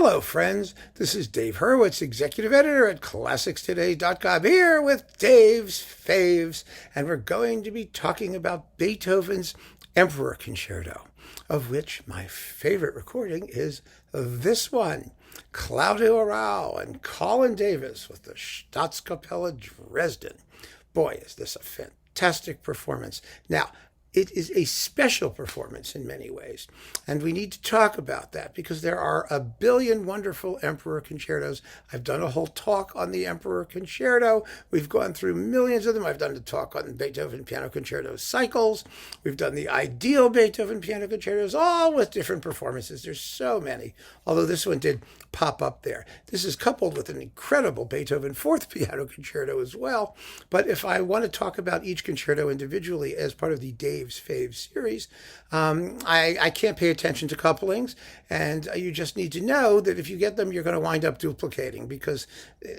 Hello, friends. This is Dave Hurwitz, executive editor at ClassicsToday.com, here with Dave's Faves, and we're going to be talking about Beethoven's Emperor Concerto, of which my favorite recording is this one, Claudio Arrau and Colin Davis with the Staatskapelle Dresden. Boy, is this a fantastic performance. Now, it is a special performance in many ways, and we need to talk about that because there are a billion wonderful Emperor Concertos. I've done a whole talk on the Emperor Concerto. We've gone through millions of them. I've done a talk on Beethoven Piano Concerto cycles. We've done the ideal Beethoven Piano Concertos, all with different performances. There's so many, although this one did pop up there. This is coupled with an incredible Beethoven Fourth Piano Concerto as well. But if I want to talk about each concerto individually as part of the Dave's Faves series, I can't pay attention to couplings, and you just need to know that if you get them, you're going to wind up duplicating because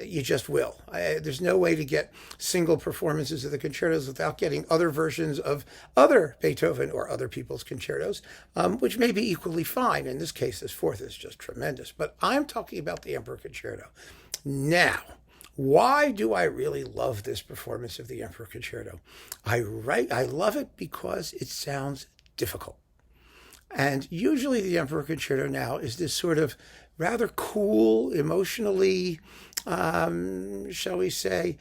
you just will. There's no way to get single performances of the concertos without getting other versions of other Beethoven or other people's concertos, which may be equally fine. In this case, this fourth is just tremendous, but I'm talking about the Emperor Concerto. Now, why do I really love this performance of the Emperor Concerto? I love it because it sounds difficult. And usually the Emperor Concerto now is this sort of rather cool, emotionally, shall we say,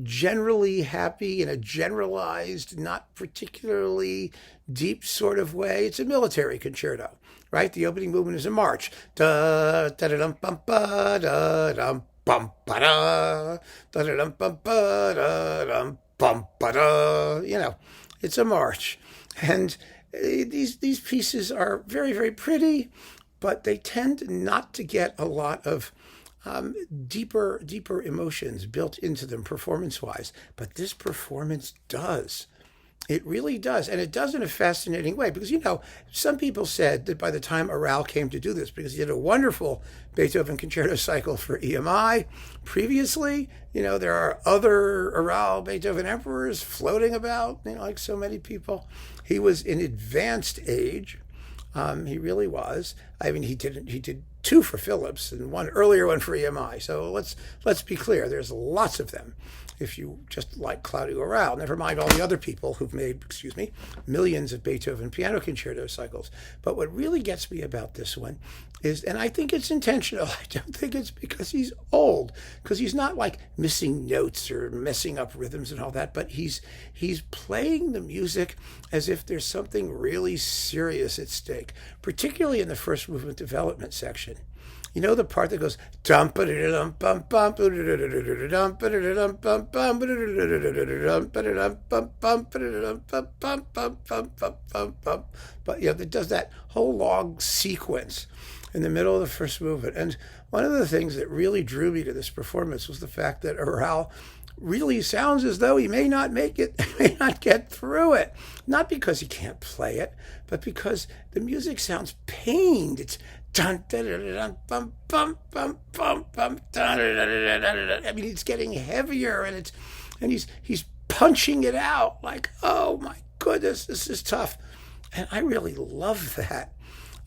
generally happy in a generalized, not particularly deep sort of way. It's a military concerto, right? The opening movement is a march. Da da da dum bum ba da dum bum ba da da da dum bum ba da dum bum ba da. You know, it's a march, and these pieces are very, very pretty, but they tend not to get a lot of deeper emotions built into them performance-wise. But this performance does. It really does. And it does in a fascinating way because, you know, some people said that by the time Arrau came to do this, because he did a wonderful Beethoven concerto cycle for EMI previously, you know, there are other Arrau Beethoven emperors floating about, you know, like so many people. He was in advanced age. He really was. I mean, he did two for Philips and one earlier one for EMI. So let's be clear. There's lots of them. If you just like Claudio Arrau, never mind all the other people who've made, millions of Beethoven piano concerto cycles. But what really gets me about this one is, and I think it's intentional, I don't think it's because he's old, because he's not like missing notes or messing up rhythms and all that, but he's playing the music as if there's something really serious at stake, particularly in the first movement development section. You know the part that goes dum ba da dum bum bum dum ba da dum bum bum ba da dum bum bum ba da dum bum bum bum bum bum bum. But yeah, it does that whole long sequence in the middle of the first movement. And one of the things that really drew me to this performance was the fact that Arrau really sounds as though he may not make it, may not get through it. Not because he can't play it, but because the music sounds pained. It's dun da da da bum bum bum bum bum da da da da da. I mean, it's getting heavier, and he's punching it out like, oh my goodness, this is tough, and I really love that.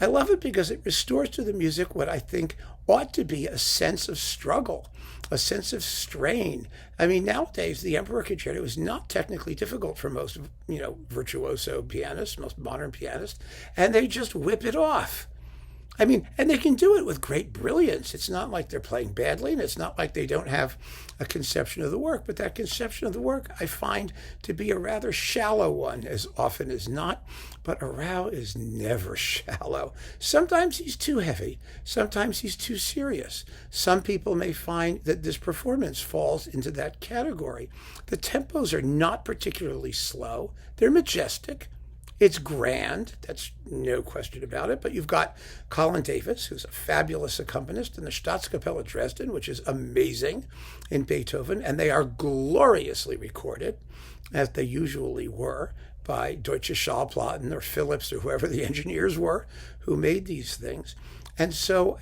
I love it because it restores to the music what I think ought to be a sense of struggle, a sense of strain. I mean, nowadays, the Emperor Concerto is not technically difficult for most, virtuoso pianists, most modern pianists, and they just whip it off. I mean, and they can do it with great brilliance. It's not like they're playing badly, and it's not like they don't have a conception of the work. But that conception of the work I find to be a rather shallow one as often as not. But Arrau is never shallow. Sometimes he's too heavy. Sometimes he's too serious. Some people may find that this performance falls into that category. The tempos are not particularly slow. They're majestic. It's grand, that's no question about it, but you've got Colin Davis, who's a fabulous accompanist in the Staatskapelle Dresden, which is amazing in Beethoven, and they are gloriously recorded, as they usually were, by Deutsche Schallplatten or Philips or whoever the engineers were who made these things. And so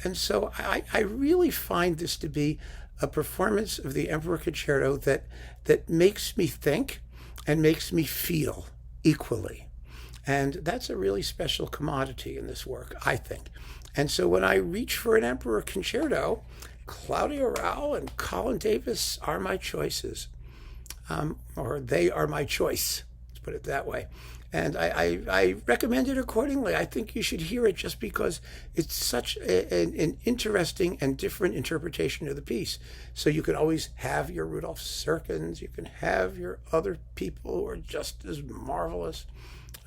I really find this to be a performance of the Emperor Concerto that makes me think and makes me feel equally. And that's a really special commodity in this work, I think. And so when I reach for an Emperor Concerto, Claudio Arrau and Colin are my choices, or they are my choice. Let's put it that way. And I recommend it accordingly. I think you should hear it just because it's such an interesting and different interpretation of the piece. So you can always have your Rudolf Serkins, you can have your other people who are just as marvelous.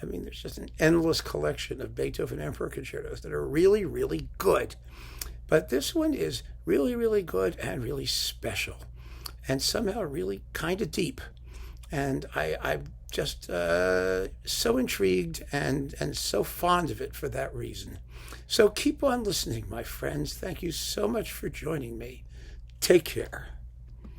I mean, there's just an endless collection of Beethoven Emperor Concertos that are really, really good. But this one is really, really good and really special and somehow really kind of deep. And I'm just so intrigued and so fond of it for that reason. So keep on listening, my friends. Thank you so much for joining me. Take care.